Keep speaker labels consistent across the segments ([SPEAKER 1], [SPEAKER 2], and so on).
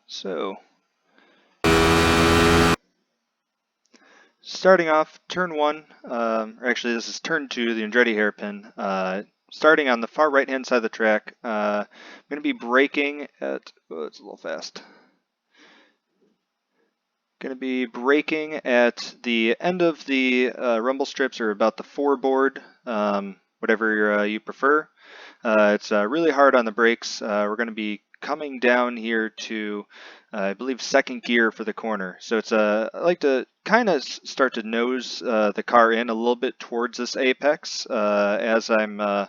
[SPEAKER 1] So, starting off turn one, or actually this is turn two, the Andretti hairpin. Starting on the far right hand side of the track, I'm going to be braking at, oh, it's a little fast. Going to be braking at the end of the rumble strips, or about the foreboard, whatever you prefer. It's really hard on the brakes. We're going to be coming down here to, I believe, second gear for the corner. So it's I like to kind of start to nose the car in a little bit towards this apex as I'm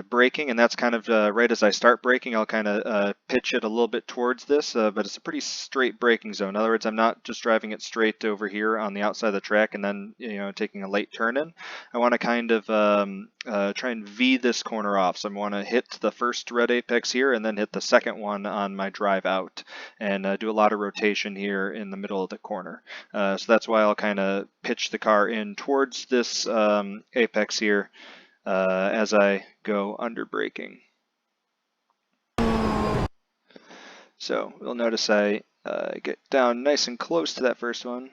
[SPEAKER 1] braking, and that's kind of right as I start braking, I'll kind of pitch it a little bit towards this, but it's a pretty straight braking zone. In other words, I'm not just driving it straight over here on the outside of the track and then taking a late turn in. I want to kind of try and V this corner off. So I want to hit the first red apex here and then hit the second one on my drive out, and do a lot of rotation here in the middle of the corner. So that's why I'll kind of pitch the car in towards this apex here as I go under braking. So you'll notice I get down nice and close to that first one.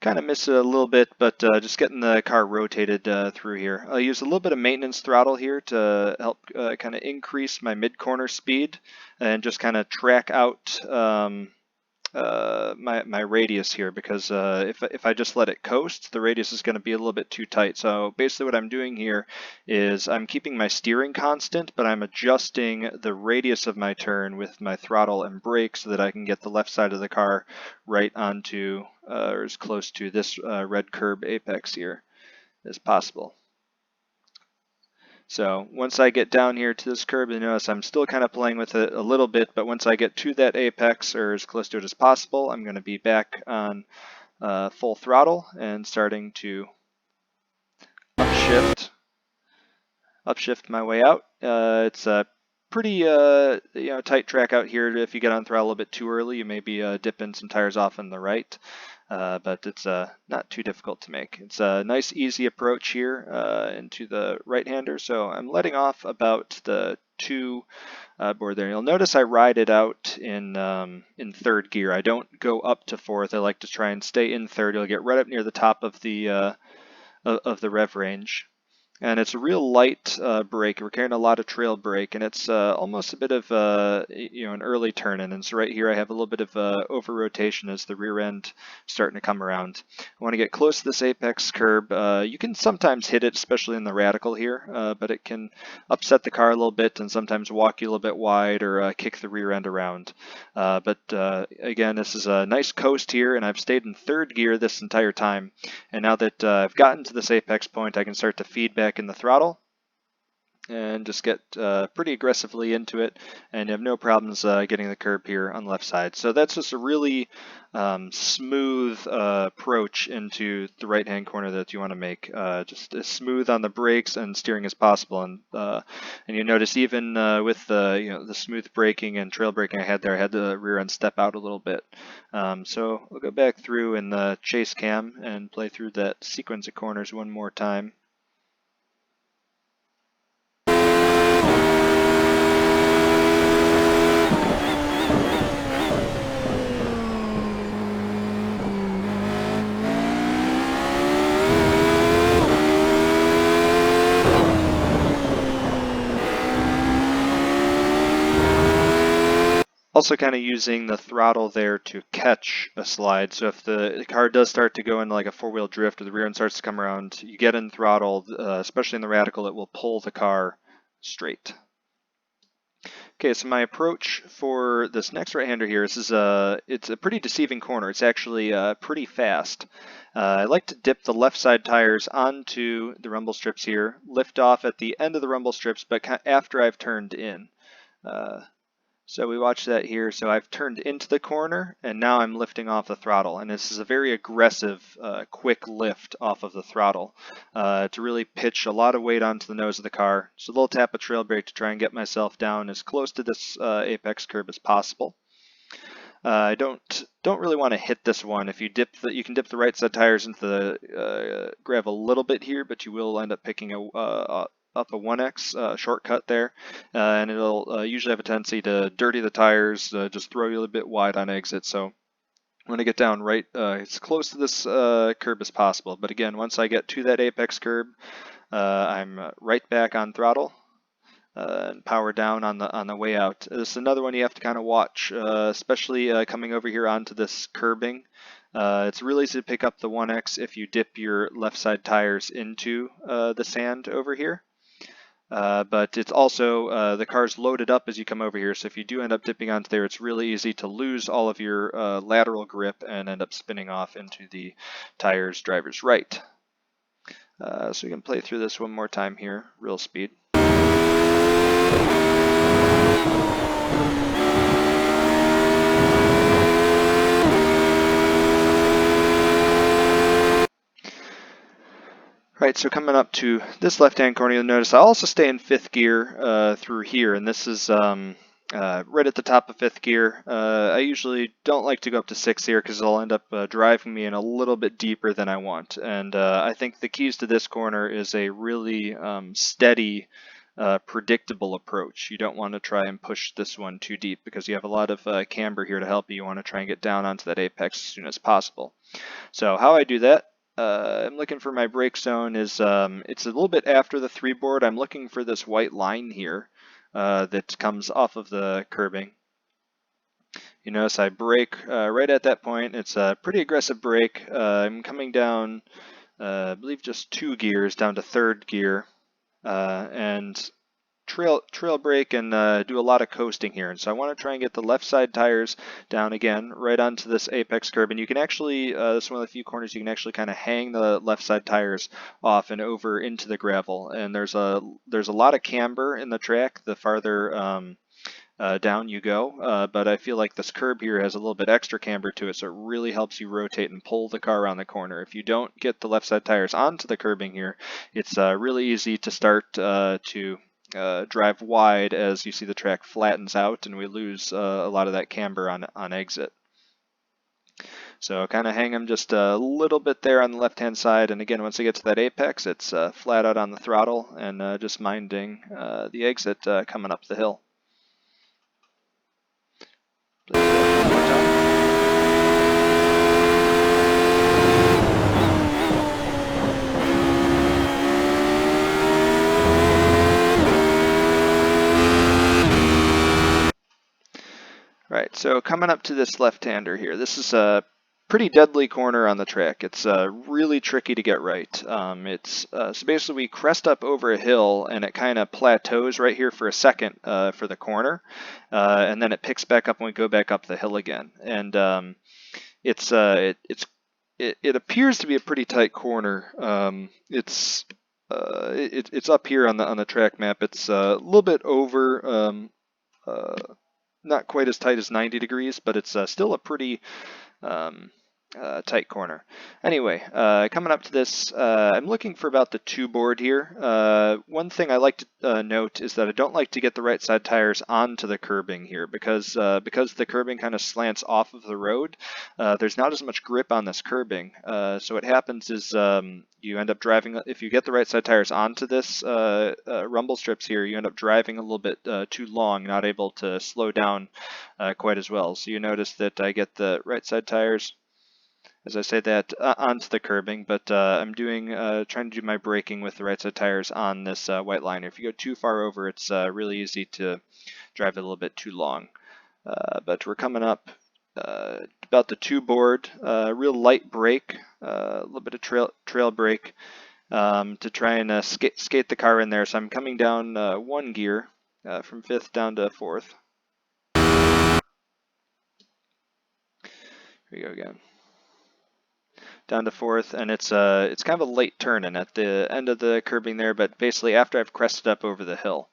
[SPEAKER 1] Kind of miss it a little bit, but just getting the car rotated through here. I'll use a little bit of maintenance throttle here to help kind of increase my mid-corner speed and just kind of track out my radius here, because if I just let it coast, the radius is going to be a little bit too tight. So basically what I'm doing here is I'm keeping my steering constant, but I'm adjusting the radius of my turn with my throttle and brake so that I can get the left side of the car right onto or as close to this red curb apex here as possible. So once I get down here to this curb, you notice I'm still kind of playing with it a little bit, but once I get to that apex, or as close to it as possible, I'm going to be back on full throttle and starting to upshift my way out. It's a pretty tight track out here. If you get on throttle a bit too early, you may be dipping some tires off on the right. But it's not too difficult to make. It's a nice, easy approach here into the right-hander. So I'm letting off about the 2 board there. You'll notice I ride it out in third gear. I don't go up to fourth. I like to try and stay in third. You'll get right up near the top of the rev range. And it's a real light brake. We're carrying a lot of trail brake, and it's almost a bit of an early turn in. And so right here I have a little bit of over rotation as the rear end starting to come around. I want to get close to this apex curb. You can sometimes hit it, especially in the radical here, but it can upset the car a little bit and sometimes walk you a little bit wide or kick the rear end around. But again, this is a nice coast here, and I've stayed in third gear this entire time. And now that I've gotten to this apex point, I can start to feed back in the throttle and just get pretty aggressively into it, and you have no problems getting the curb here on the left side. So that's just a really smooth approach into the right-hand corner that you want to make. Just as smooth on the brakes and steering as possible. And you notice even with the smooth braking and trail braking I had there, I had the rear end step out a little bit. So we'll go back through in the chase cam and play through that sequence of corners one more time. Also kind of using the throttle there to catch a slide. So if the car does start to go into like a four-wheel drift, or the rear end starts to come around, you get in throttle, especially in the radical, it will pull the car straight. Okay, so my approach for this next right-hander here, it's a pretty deceiving corner. It's actually pretty fast. I like to dip the left side tires onto the rumble strips here, lift off at the end of the rumble strips, but after I've turned in. So we watch that here. So I've turned into the corner, and now I'm lifting off the throttle. And this is a very aggressive, quick lift off of the throttle to really pitch a lot of weight onto the nose of the car. So a little tap of trail brake to try and get myself down as close to this apex curb as possible. I don't really want to hit this one. If you you can dip the right side tires into the gravel a little bit here, but you will end up picking up a 1X shortcut there, and it'll usually have a tendency to dirty the tires, just throw you a little bit wide on exit. So I want to get down right as close to this curb as possible. But again, once I get to that apex curb, I'm right back on throttle. And power down on the way out. This is another one you have to kind of watch, especially coming over here onto this curbing. It's really easy to pick up the 1X if you dip your left side tires into the sand over here. But it's also, the car's loaded up as you come over here, so if you do end up dipping onto there, it's really easy to lose all of your lateral grip and end up spinning off into the tires driver's right. So we can play through this one more time here, real speed. Right, so coming up to this left-hand corner, you'll notice I also stay in 5th gear through here, and this is right at the top of 5th gear. I usually don't like to go up to 6th here because it'll end up driving me in a little bit deeper than I want. And I think the keys to this corner is a really steady, predictable approach. You don't want to try and push this one too deep because you have a lot of camber here to help you. You want to try and get down onto that apex as soon as possible. So how I do that, I'm looking for my brake zone is, it's a little bit after the 3 board. I'm looking for this white line here that comes off of the curbing. You notice I brake right at that point. It's a pretty aggressive brake. I'm coming down, I believe just 2 gears down to 3rd gear, and trail brake and do a lot of coasting here. And so I want to try and get the left side tires down again right onto this apex curb. And you can actually, this is one of the few corners you can actually kind of hang the left side tires off and over into the gravel. And there's a lot of camber in the track the farther down you go, but I feel like this curb here has a little bit extra camber to it, so it really helps you rotate and pull the car around the corner. If you don't get the left side tires onto the curbing here, it's really easy to start to drive wide as you see the track flattens out and we lose a lot of that camber on exit. So kind of hang them just a little bit there on the left hand side, and again once I get to that apex it's flat out on the throttle and just minding the exit coming up the hill. Right, so coming up to this left-hander here, this is a pretty deadly corner on the track. It's really tricky to get right. So basically we crest up over a hill and it kind of plateaus right here for a second for the corner, and then it picks back up when we go back up the hill again. And it appears to be a pretty tight corner. It's up here on the track map. It's a little bit over. Not quite as tight as 90 degrees, but it's still a pretty tight corner. Anyway, coming up to this, I'm looking for about the 2 board here. One thing I like to note is that I don't like to get the right side tires onto the curbing here because the curbing kind of slants off of the road. There's not as much grip on this curbing. So what happens is you end up driving, if you get the right side tires onto this rumble strips here, you end up driving a little bit too long, not able to slow down quite as well. So you notice that I get the right side tires, as I say that, onto the curbing, but I'm trying to do my braking with the right side tires on this white line. If you go too far over, it's really easy to drive a little bit too long. But we're coming up about the 2 board, real light brake, a little bit of trail brake to try and skate the car in there. So I'm coming down 1 gear from 5th down to 4th. Here we go again. Down to 4th, and it's kind of a late turn and at the end of the curbing there, but basically after I've crested up over the hill.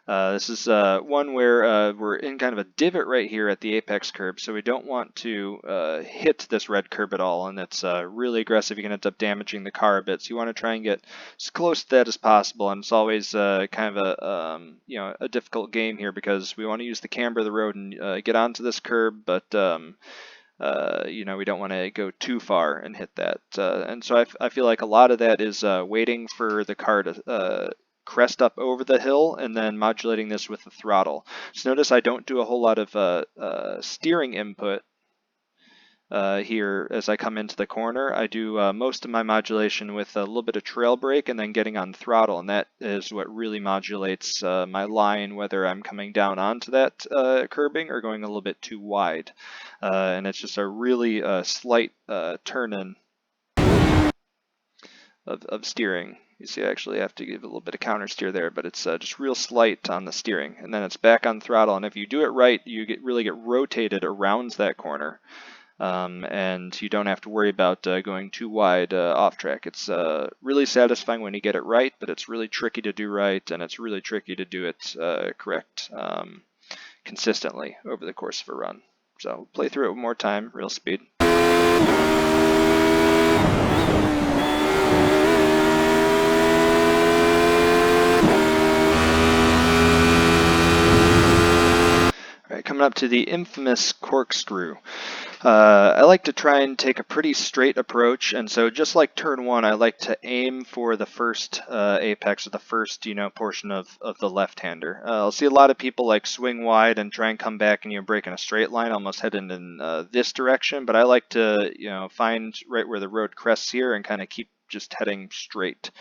[SPEAKER 1] This is one where we're in kind of a divot right here at the apex curb, so we don't want to hit this red curb at all, and it's really aggressive. You can end up damaging the car a bit, so you want to try and get as close to that as possible, and it's always kind of a difficult game here because we want to use the camber of the road and get onto this curb, but we don't want to go too far and hit that. And so I feel like a lot of that is waiting for the car to crest up over the hill and then modulating this with the throttle. So notice I don't do a whole lot of steering input here as I come into the corner. I do most of my modulation with a little bit of trail brake and then getting on throttle, and that is what really modulates my line, whether I'm coming down onto that curbing or going a little bit too wide. And it's just a really slight turn-in of steering. You see, I actually have to give a little bit of counter steer there, but it's just real slight on the steering. And then it's back on throttle, and if you do it right, you really get rotated around that corner. And you don't have to worry about going too wide off track. It's really satisfying when you get it right, but it's really tricky to do right, and it's really tricky to do it correct consistently over the course of a run. So play through it one more time, real speed. Coming up to the infamous corkscrew. I like to try and take a pretty straight approach, and so just like turn one, I like to aim for the first apex, or the first portion of the left-hander. I'll see a lot of people like swing wide and try and come back and break in a straight line, almost heading in this direction, but I like to find right where the road crests here and kind of keep just heading straight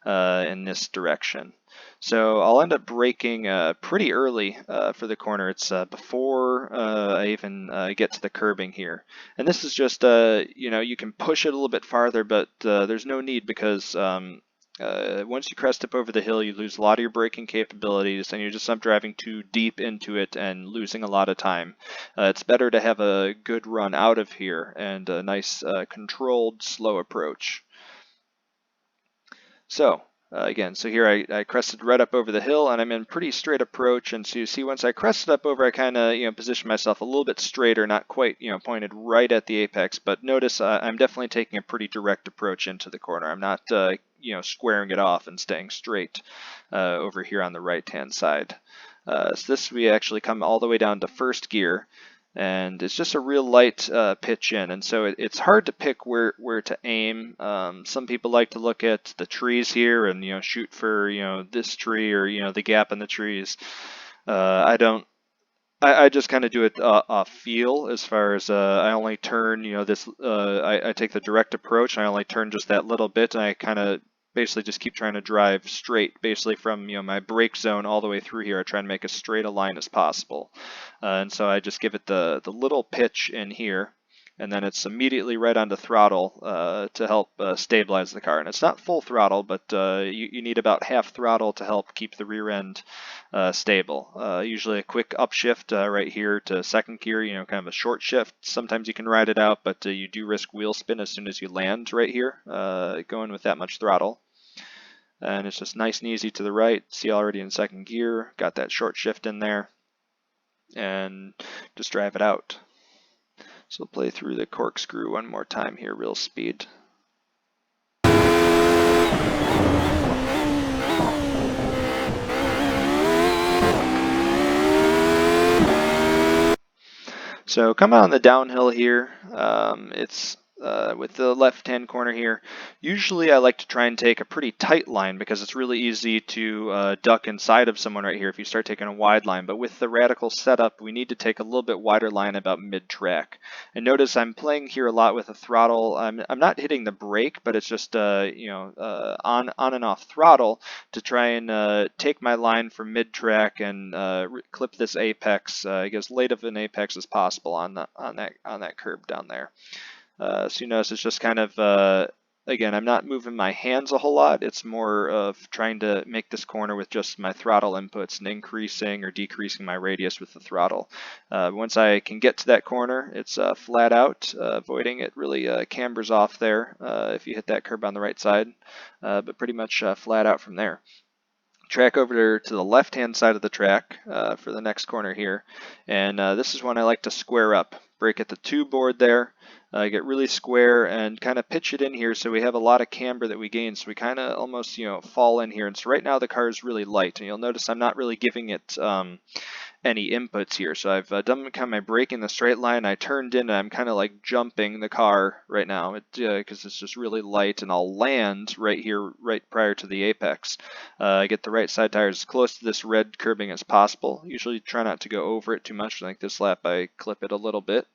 [SPEAKER 1] in this direction. So I'll end up braking pretty early for the corner. It's before I even get to the curbing here. And this is just, you can push it a little bit farther, but there's no need, because once you crest up over the hill, you lose a lot of your braking capabilities, and you just end up driving too deep into it and losing a lot of time. It's better to have a good run out of here and a nice controlled, slow approach. So again, so here I crested right up over the hill, and I'm in pretty straight approach. And so you see, once I crested up over, I kind of position myself a little bit straighter, not quite pointed right at the apex. But notice I'm definitely taking a pretty direct approach into the corner. I'm not squaring it off and staying straight over here on the right-hand side. So this, we actually come all the way down to first gear. And it's just a real light pitch in, and so it's hard to pick where to aim. Some people like to look at the trees here and shoot for this tree or the gap in the trees. I don't. I just kind of do it off feel, as far as I only turn this. I take the direct approach. And I only turn just that little bit, and I kind of basically just keep trying to drive straight, basically from my brake zone all the way through here. I try and make as straight a line as possible, and so I just give it the little pitch in here, and then it's immediately right onto throttle to help stabilize the car. And it's not full throttle, but you need about half throttle to help keep the rear end stable. Usually a quick upshift right here to second gear, kind of a short shift. Sometimes you can ride it out, but you do risk wheel spin as soon as you land right here, going with that much throttle. And it's just nice and easy to the right. See, already in second gear, got that short shift in there, and just drive it out. So we'll play through the corkscrew one more time here, real speed. So coming on the downhill here, it's with the left-hand corner here. Usually I like to try and take a pretty tight line, because it's really easy to duck inside of someone right here if you start taking a wide line. But with the radical setup, we need to take a little bit wider line about mid-track. And notice I'm playing here a lot with a throttle. I'm not hitting the brake, but it's just on and off throttle to try and take my line from mid-track and clip this apex, get as late of an apex as possible on that curb down there. So you notice it's just kind of, again, I'm not moving my hands a whole lot. It's more of trying to make this corner with just my throttle inputs and increasing or decreasing my radius with the throttle. Once I can get to that corner, it's flat out, avoiding it really cambers off there if you hit that curb on the right side, but pretty much flat out from there. Track over to the left-hand side of the track for the next corner here, and this is one I like to square up. Brake at the 2 board there, get really square and kind of pitch it in here, so we have a lot of camber that we gain, so we kind of almost fall in here. And so right now the car is really light, and you'll notice I'm not really giving it any inputs here. So I've done kind of my brake in the straight line. I turned in and I'm kind of like jumping the car right now because it's just really light, and I'll land right here, right prior to the apex. I get the right side tires as close to this red curbing as possible. Usually try not to go over it too much. Like this lap I clip it a little bit.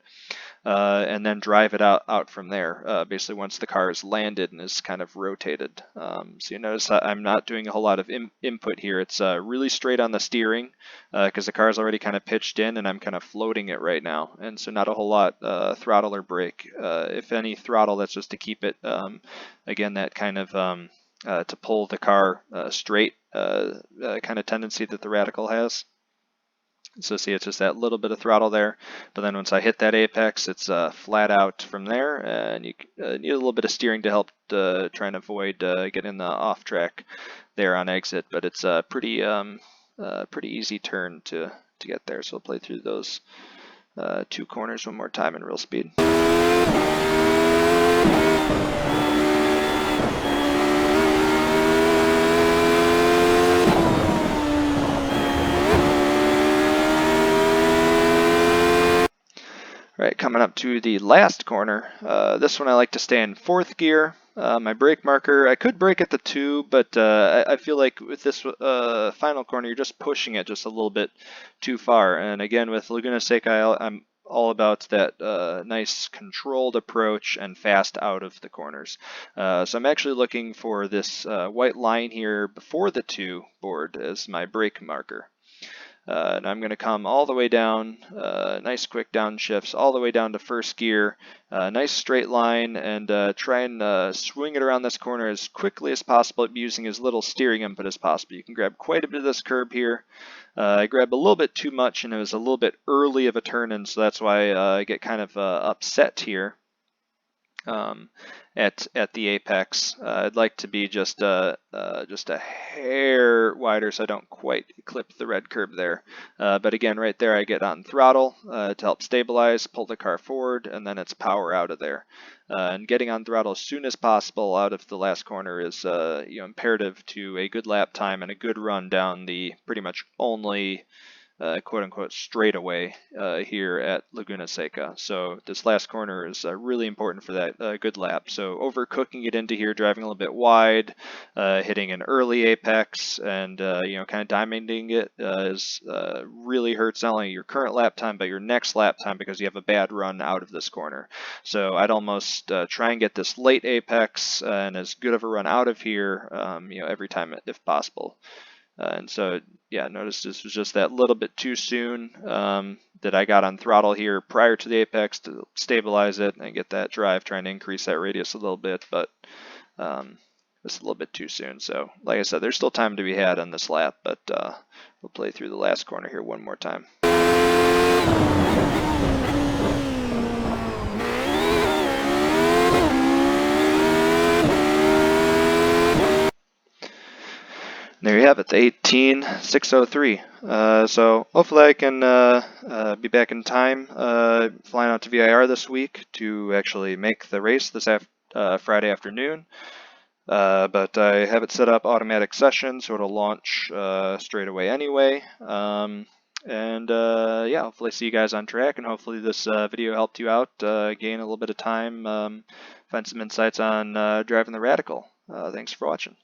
[SPEAKER 1] And then drive it out from there, basically once the car is landed and is kind of rotated. So you notice I'm not doing a whole lot of input here. It's really straight on the steering because the car is already kind of pitched in, and I'm kind of floating it right now. And so not a whole lot throttle or brake. If any throttle, that's just to keep it, again, that kind of to pull the car straight kind of tendency that the Radical has. So see, it's just that little bit of throttle there, but then once I hit that apex, it's flat out from there, and you need a little bit of steering to help try and avoid getting the off track there on exit. But it's a pretty easy turn to get there. So we'll play through those 2 corners one more time in real speed. Right, coming up to the last corner. This one I like to stay in 4th gear. My brake marker, I could brake at the 2, but I feel like with this final corner, you're just pushing it just a little bit too far. And again, with Laguna Seca, I'm all about that nice controlled approach and fast out of the corners. So I'm actually looking for this white line here before the 2 board as my brake marker. And I'm going to come all the way down, nice quick downshifts, all the way down to 1st gear, nice straight line, and try and swing it around this corner as quickly as possible, using as little steering input as possible. You can grab quite a bit of this curb here. I grabbed a little bit too much, and it was a little bit early of a turn, and so that's why I get kind of upset here. At the apex, I'd like to be just a hair wider so I don't quite clip the red curb there. But again, right there I get on throttle to help stabilize, pull the car forward, and then it's power out of there. And getting on throttle as soon as possible out of the last corner is imperative to a good lap time and a good run down the pretty much only quote-unquote straightaway here at Laguna Seca. So this last corner is really important for that good lap. So overcooking it into here, driving a little bit wide, hitting an early apex, and kind of diamonding it really hurts not only your current lap time but your next lap time because you have a bad run out of this corner. So I'd almost try and get this late apex and as good of a run out of here, every time if possible. And so, yeah, notice this was just that little bit too soon that I got on throttle here prior to the apex to stabilize it and get that drive, trying to increase that radius a little bit, but it's a little bit too soon. So, like I said, there's still time to be had on this lap, but we'll play through the last corner here one more time. There you have it, the 18603. So hopefully I can be back in time flying out to VIR this week to actually make the race this Friday afternoon. But I have it set up automatic session, so it'll launch straight away anyway. Yeah, hopefully see you guys on track, and hopefully this video helped you out, gain a little bit of time, find some insights on driving the Radical. Thanks for watching.